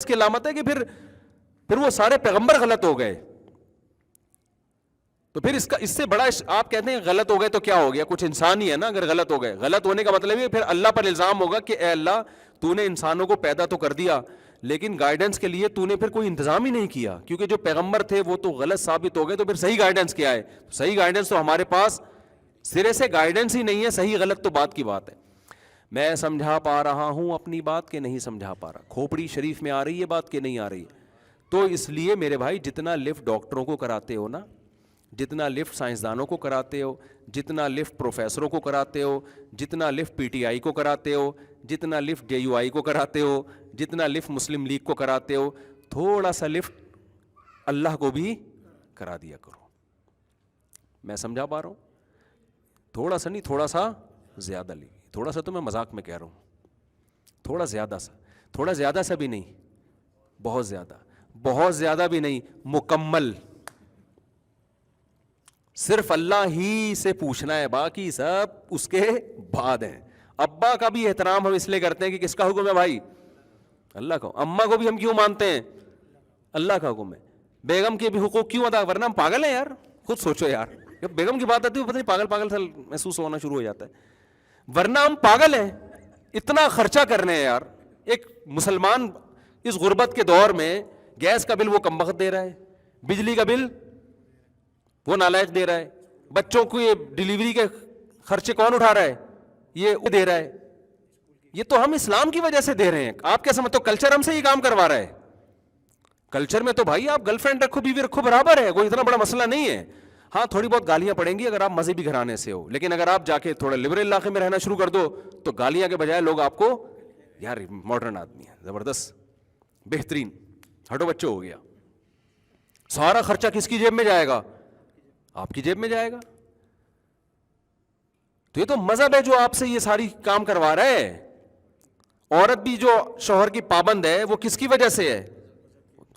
اس کی علامت ہے کہ پھر وہ سارے پیغمبر غلط ہو گئے. تو پھر اس سے بڑا آپ کہتے ہیں غلط ہو گئے تو کیا ہو گیا؟ کچھ انسان ہی ہے نا. اگر غلط ہو گئے, غلط ہونے کا مطلب ہے پھر اللہ پر الزام ہوگا کہ اے اللہ تو نے انسانوں کو پیدا تو کر دیا لیکن گائیڈنس کے لیے تو نے پھر کوئی انتظام ہی نہیں کیا, کیونکہ جو پیغمبر تھے وہ تو غلط ثابت ہو گئے. تو پھر صحیح گائیڈنس کیا ہے؟ صحیح گائیڈنس تو ہمارے پاس سرے سے گائیڈنس ہی نہیں ہے. صحیح غلط تو بات کی بات ہے. میں سمجھا پا رہا ہوں اپنی بات کہ نہیں سمجھا پا رہا؟ کھوپڑی شریف میں آ رہی ہے بات کہ نہیں آ رہی؟ تو اس لیے میرے بھائی جتنا لفٹ ڈاکٹروں کو کراتے ہو نا, جتنا لفٹ سائنسدانوں کو کراتے ہو, جتنا لفٹ پروفیسروں کو کراتے ہو, جتنا لفٹ پی ٹی آئی کو کراتے ہو, جتنا لفٹ جے یو آئی کو کراتے ہو, جتنا لفٹ مسلم لیگ کو کراتے ہو, تھوڑا سا لفٹ اللہ کو بھی کرا دیا کرو. میں سمجھا پا رہا ہوں؟ تھوڑا سا نہیں, تھوڑا سا زیادہ لی. تھوڑا سا تو میں مذاق میں کہہ رہا ہوں, تھوڑا زیادہ سا, تھوڑا زیادہ سا بھی نہیں, بہت زیادہ, بہت زیادہ بھی نہیں, مکمل. صرف اللہ ہی سے پوچھنا ہے, باقی سب اس کے بعد ہیں. ابا کا بھی احترام ہم اس لیے کرتے ہیں کہ کس کا حکم ہے بھائی؟ اللہ کا. اماں کو بھی ہم کیوں مانتے ہیں؟ اللہ کا حکم ہے. بیگم کے بھی حقوق کیوں ادا, ورنہ ہم پاگل ہیں یار. خود سوچو یار, جب بیگم کی بات آتی ہے پتہ نہیں پاگل پاگل سا محسوس ہونا شروع ہو جاتا ہے. ورنہ ہم پاگل ہیں, اتنا خرچہ کرنے ہیں یار. ایک مسلمان اس غربت کے دور میں گیس کا بل وہ کم وقت دے رہا ہے, بجلی کا بل وہ نالائق دے رہا ہے, بچوں کو یہ ڈلیوری کے خرچے کون اٹھا رہا ہے؟ یہ دے رہا ہے. یہ تو ہم اسلام کی وجہ سے دے رہے ہیں. آپ کیا سمجھتے ہو کلچر ہم سے یہ کام کروا رہا ہے؟ کلچر میں تو بھائی آپ گرل فرینڈ رکھو, بیوی رکھو, برابر ہے, کوئی اتنا بڑا مسئلہ نہیں ہے. ہاں تھوڑی بہت گالیاں پڑیں گی اگر آپ مذہبی گھرانے سے ہو, لیکن اگر آپ جا کے تھوڑا لبرل علاقے میں رہنا شروع کر دو تو گالیاں کے بجائے لوگ آپ کو یار ماڈرن آدمی ہے, زبردست, بہترین, ہٹو بچوں ہو گیا. سارا خرچہ کس کی جیب میں جائے گا؟ آپ کی جیب میں جائے گا. تو یہ تو مذہب ہے جو آپ سے یہ ساری کام کروا رہا ہے. عورت بھی جو شوہر کی پابند ہے وہ کس کی وجہ سے ہے؟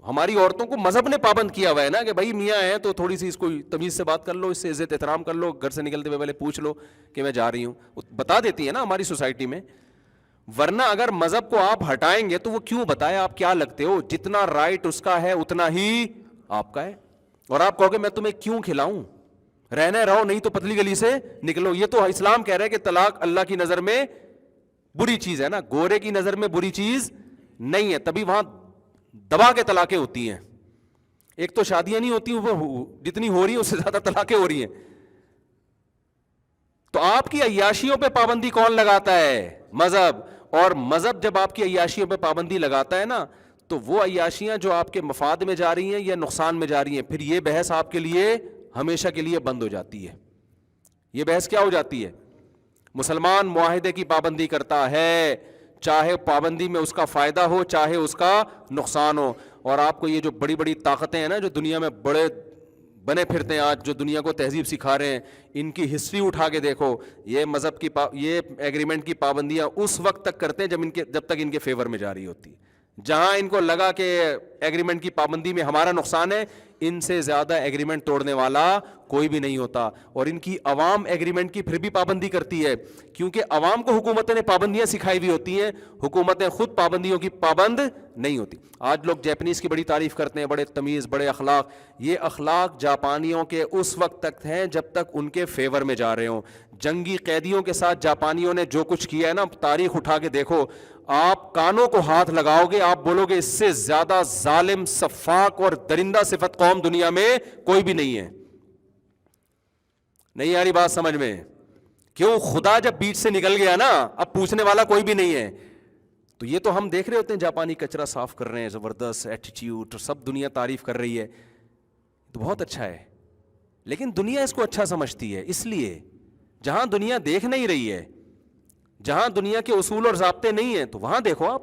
ہماری عورتوں کو مذہب نے پابند کیا ہوا ہے نا کہ بھائی میاں ہے تو تھوڑی سی اس کو تمیز سے بات کر لو, اس سے عزت احترام کر لو, گھر سے نکلتے ہوئے پہلے پوچھ لو کہ میں جا رہی ہوں. بتا دیتی ہے نا ہماری سوسائٹی میں. ورنہ اگر مذہب کو آپ ہٹائیں گے تو وہ کیوں بتائے آپ کیا لگتے ہو؟ جتنا رائٹ اس کا ہے اتنا ہی آپ کا ہے. اور آپ کہو گے میں تمہیں کیوں کھلاؤں, رہنا رہو, نہیں تو پتلی گلی سے نکلو. یہ تو اسلام کہہ رہا ہے کہ طلاق اللہ کی نظر میں بری چیز ہے نا, گورے کی نظر میں بری چیز نہیں ہے. تبھی وہاں دبا کے طلاقیں ہوتی ہیں. ایک تو شادیاں نہیں ہوتی, وہ جتنی ہو رہی ہیں اس سے زیادہ طلاقیں ہو رہی ہیں. تو آپ کی عیاشیوں پہ پابندی کون لگاتا ہے؟ مذہب. اور مذہب جب آپ کی عیاشیوں پہ پابندی لگاتا ہے نا تو وہ عیاشیاں جو آپ کے مفاد میں جا رہی ہیں یا نقصان میں جا رہی ہیں, پھر یہ بحث آپ کے لیے ہمیشہ کے لیے بند ہو جاتی ہے. یہ بحث کیا ہو جاتی ہے؟ مسلمان معاہدے کی پابندی کرتا ہے, چاہے پابندی میں اس کا فائدہ ہو چاہے اس کا نقصان ہو. اور آپ کو یہ جو بڑی بڑی طاقتیں ہیں نا جو دنیا میں بڑے بنے پھرتے ہیں آج, جو دنیا کو تہذیب سکھا رہے ہیں, ان کی ہسٹری اٹھا کے دیکھو. یہ مذہب کی یہ ایگریمنٹ کی پابندیاں اس وقت تک کرتے ہیں جب تک ان کے فیور میں جاری ہوتی. جہاں ان کو لگا کہ ایگریمنٹ کی پابندی میں ہمارا نقصان ہے, ان سے زیادہ ایگریمنٹ توڑنے والا کوئی بھی نہیں ہوتا. اور ان کی عوام ایگریمنٹ کی پھر بھی پابندی کرتی ہے, کیونکہ عوام کو حکومتوں نے پابندیاں سکھائی ہوئی ہوتی ہیں, حکومتیں خود پابندیوں کی پابند نہیں ہوتی. آج لوگ جاپنیز کی بڑی تعریف کرتے ہیں, بڑے تمیز, بڑے اخلاق. یہ اخلاق جاپانیوں کے اس وقت تک ہیں جب تک ان کے فیور میں جا رہے ہوں. جنگی قیدیوں کے ساتھ جاپانیوں نے جو کچھ کیا ہے نا, تاریخ اٹھا کے دیکھو, آپ کانوں کو ہاتھ لگاؤ گے, آپ بولو گے اس سے زیادہ ظالم, سفاک اور درندہ صفت قوم دنیا میں کوئی بھی نہیں ہے. نہیں آ رہی بات سمجھ میں؟ کیوں؟ خدا جب بیچ سے نکل گیا نا, اب پوچھنے والا کوئی بھی نہیں ہے. تو یہ تو ہم دیکھ رہے ہوتے ہیں جاپانی کچرا صاف کر رہے ہیں, زبردست ایٹیٹیوڈ, سب دنیا تعریف کر رہی ہے, تو بہت اچھا ہے. لیکن دنیا اس کو اچھا سمجھتی ہے, اس لیے جہاں دنیا دیکھ نہیں رہی ہے, جہاں دنیا کے اصول اور ضابطے نہیں ہیں, تو وہاں دیکھو آپ.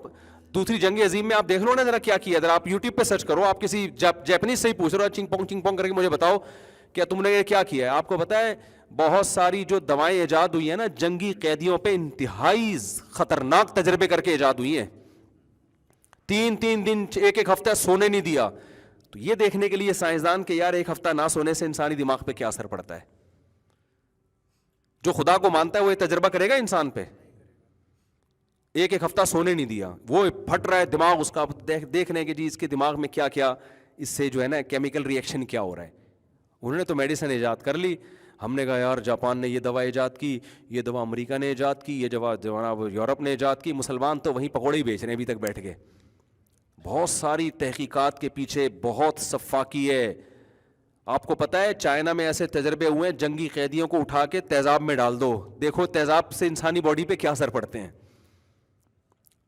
دوسری جنگ عظیم میں آپ دیکھ لو نا ذرا کیا کیا. اگر آپ یوٹیوب پہ سرچ کرو, آپ کسی جاپنیز سے ہی پوچھ رہے ہو, چنگ پونگ کر کے مجھے بتاؤ کیا تم نے یہ کیا کیا ہے. آپ کو پتا ہے بہت ساری جو دوائیں ایجاد ہوئی ہیں نا جنگی قیدیوں پہ, انتہائی خطرناک تجربے کر کے ایجاد ہوئی ہیں. 3 دن 1 ہفتہ سونے نہیں دیا. تو یہ دیکھنے کے لیے سائنسدان کہ یار 1 ہفتہ نہ سونے سے انسانی دماغ پہ کیا اثر پڑتا ہے. جو خدا کو مانتا ہے وہ یہ تجربہ کرے گا انسان پہ. ایک ایک ہفتہ سونے نہیں دیا, وہ پھٹ رہا ہے دماغ اس کا, دیکھنے کہ جی اس کے دماغ میں کیا کیا اس سے جو ہے نا کیمیکل ری ایکشن کیا ہو رہا ہے. انہوں نے تو میڈیسن ایجاد کر لی, ہم نے کہا یار جاپان نے یہ دوا ایجاد کی, یہ دوا امریکہ نے ایجاد کی, یہ دوا جناب یورپ نے ایجاد کی, مسلمان تو وہیں پکوڑے ہی بیچ رہے ہیں ابھی تک بیٹھ کے. بہت ساری تحقیقات کے پیچھے بہت سفاکی ہے. آپ کو پتہ ہے چائنا میں ایسے تجربے ہوئے ہیں, جنگی قیدیوں کو اٹھا کے تیزاب میں ڈال دو, دیکھو تیزاب سے انسانی باڈی پہ کیا اثر پڑتے ہیں.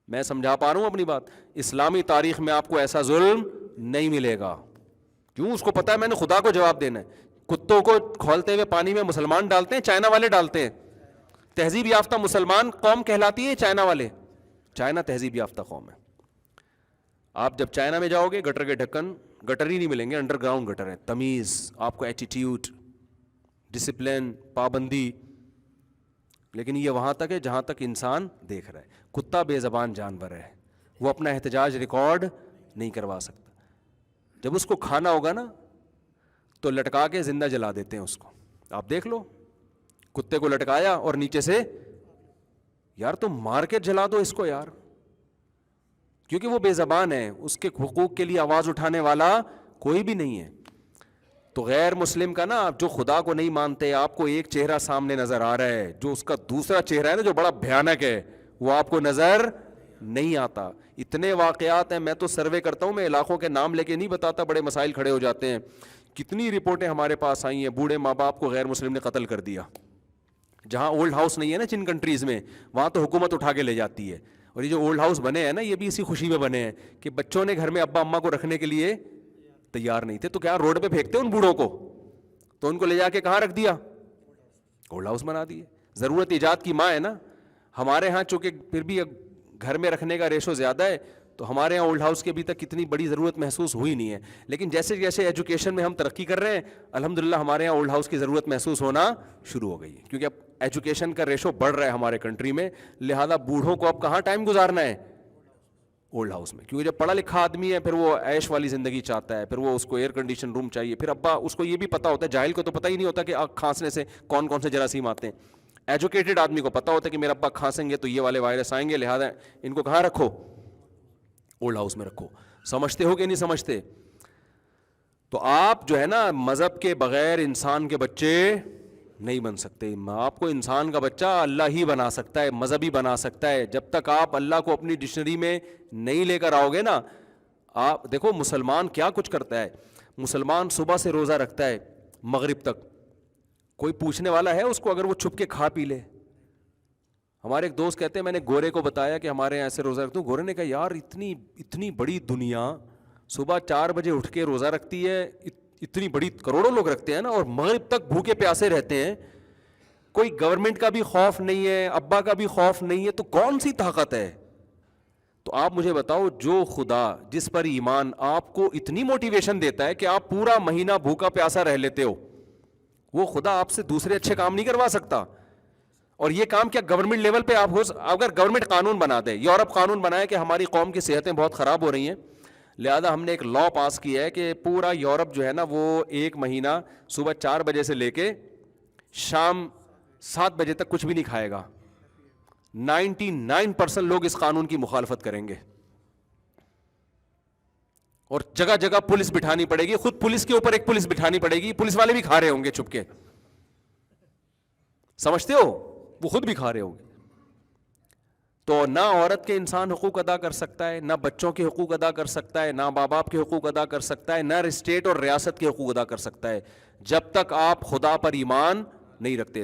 میں سمجھا پا رہا ہوں اپنی بات. اسلامی تاریخ میں آپ کو ایسا ظلم نہیں ملے گا. کیوں؟ اس کو پتا ہے میں نے خدا کو جواب دینا ہے. کتوں کو کھولتے ہوئے پانی میں مسلمان ڈالتے ہیں, چائنا والے ڈالتے ہیں. تہذیب یافتہ مسلمان قوم کہلاتی ہے چائنا والے. چائنا تہذیب یافتہ قوم ہے. آپ جب چائنا میں جاؤ گے گٹر کے ڈھکن گٹر ہی نہیں ملیں گے, انڈر گراؤنڈ گٹر ہے. تمیز, آپ کو ایٹیٹیوڈ, ڈسپلن, پابندی. لیکن یہ وہاں تک ہے جہاں تک انسان دیکھ رہا ہے. کتا بے زبان جانور ہے, وہ اپنا احتجاج ریکارڈ نہیں کروا سکتا. جب اس کو کھانا ہوگا نا تو لٹکا کے زندہ جلا دیتے ہیں اس کو. آپ دیکھ لو, کتے کو لٹکایا اور نیچے سے, یار تم مار کے جلا دو اس کو یار, کیونکہ وہ بے زبان ہے, اس کے حقوق کے لیے آواز اٹھانے والا کوئی بھی نہیں ہے. تو غیر مسلم کا نا, جو خدا کو نہیں مانتے, آپ کو ایک چہرہ سامنے نظر آ رہا ہے, جو اس کا دوسرا چہرہ ہے نا جو بڑا بھیانک ہے, وہ آپ کو نظر نہیں آتا. اتنے واقعات ہیں, میں تو سروے کرتا ہوں, میں علاقوں کے نام لے کے نہیں بتاتا, بڑے مسائل کھڑے ہو جاتے ہیں. کتنی رپورٹیں ہمارے پاس آئی ہیں, بوڑھے ماں باپ کو غیر مسلم نے قتل کر دیا. جہاں اولڈ ہاؤس نہیں ہے نا جن کنٹریز میں, وہاں تو حکومت اٹھا کے لے جاتی ہے. اور یہ جو اولڈ ہاؤس بنے ہیں نا, یہ بھی اسی خوشی میں بنے ہیں کہ بچوں نے گھر میں ابا اماں کو رکھنے کے لیے تیار نہیں تھے, تو کیا روڈ پہ پھینکتے ان بوڑھوں کو, تو ان کو لے جا کے کہاں رکھ دیا, اولڈ ہاؤس بنا دیے. ضرورت ایجاد کی ماں ہے نا. ہمارے ہاں چونکہ پھر بھی گھر میں رکھنے کا ریشو زیادہ ہے, تو ہمارے یہاں اولڈ ہاؤس کی ابھی تک اتنی بڑی ضرورت محسوس ہوئی نہیں ہے. لیکن جیسے جیسے ایجوکیشن میں ہم ترقی کر رہے ہیں, الحمدللہ ہمارے یہاں اولڈ ہاؤس کی ضرورت محسوس ہونا شروع ہو گئی ہے, کیونکہ اب ایجوکیشن کا ریشو بڑھ رہا ہے ہمارے کنٹری میں. لہذا بوڑھوں کو اب کہاں ٹائم گزارنا ہے, اولڈ ہاؤس میں. کیونکہ جب پڑھا لکھا آدمی ہے پھر وہ عیش والی زندگی چاہتا ہے, پھر وہ اس کو ایئر کنڈیشن روم چاہیے. پھر ابا اس کو یہ بھی پتا ہوتا ہے, جاہل کو تو پتہ ہی نہیں ہوتا کہ کھانسنے سے کون کون سے جراثیم آتے ہیں. ایجوکیٹڈ آدمی کو پتا ہوتا ہے کہ میرا ابا کھانسیں گے تو یہ والے وائرس آئیں گے, لہٰذا ان کو کہاں رکھو, اولڈ ہاؤس میں رکھو. سمجھتے ہو کہ نہیں سمجھتے؟ تو آپ جو ہے نا مذہب کے بغیر انسان کے بچے نہیں بن سکتے. آپ کو انسان کا بچہ اللہ ہی بنا سکتا ہے, مذہبی بنا سکتا ہے. جب تک آپ اللہ کو اپنی ڈکشنری میں نہیں لے کر آؤ گے نا. آپ دیکھو مسلمان کیا کچھ کرتا ہے. مسلمان صبح سے روزہ رکھتا ہے مغرب تک, کوئی پوچھنے والا ہے اس کو اگر وہ چھپ کے کھا پی لے؟ ہمارے ایک دوست کہتے ہیں میں نے گورے کو بتایا کہ ہمارے یہاں ایسے روزہ رکھتا ہوں. گورے نے کہا یار اتنی بڑی دنیا صبح 4 بجے اٹھ کے روزہ رکھتی ہے, اتنی بڑی کروڑوں لوگ رکھتے ہیں نا, اور مغرب تک بھوکے پیاسے رہتے ہیں. کوئی گورنمنٹ کا بھی خوف نہیں ہے, ابا کا بھی خوف نہیں ہے, تو کون سی طاقت ہے؟ تو آپ مجھے بتاؤ, جو خدا جس پر ایمان آپ کو اتنی موٹیویشن دیتا ہے کہ آپ پورا مہینہ بھوکا پیاسا رہ لیتے ہو, وہ خدا آپ سے دوسرے اچھے کام نہیں کروا سکتا. اور یہ کام کیا گورنمنٹ لیول پہ آپ اگر گورنمنٹ قانون بنا دے, یورپ قانون بنائے کہ ہماری قوم کی صحتیں بہت خراب ہو رہی ہیں, لہذا ہم نے ایک لا پاس کیا ہے کہ پورا یورپ جو ہے نا وہ 1 مہینہ صبح 4 بجے سے لے کے شام 7 بجے تک کچھ بھی نہیں کھائے گا. 99% لوگ اس قانون کی مخالفت کریں گے, اور جگہ جگہ پولیس بٹھانی پڑے گی, خود پولیس کے اوپر ایک پولیس بٹھانی پڑے گی, پولیس والے بھی کھا رہے ہوں گے چھپ کے. سمجھتے ہو؟ وہ خود بھی کھا رہے ہوں گے. تو نہ عورت کے انسان حقوق ادا کر سکتا ہے, نہ بچوں کے حقوق ادا کر سکتا ہے, نہ ماں باپ کے حقوق ادا کر سکتا ہے, نہ اسٹیٹ اور ریاست کے حقوق ادا کر سکتا ہے, جب تک آپ خدا پر ایمان نہیں رکھتے.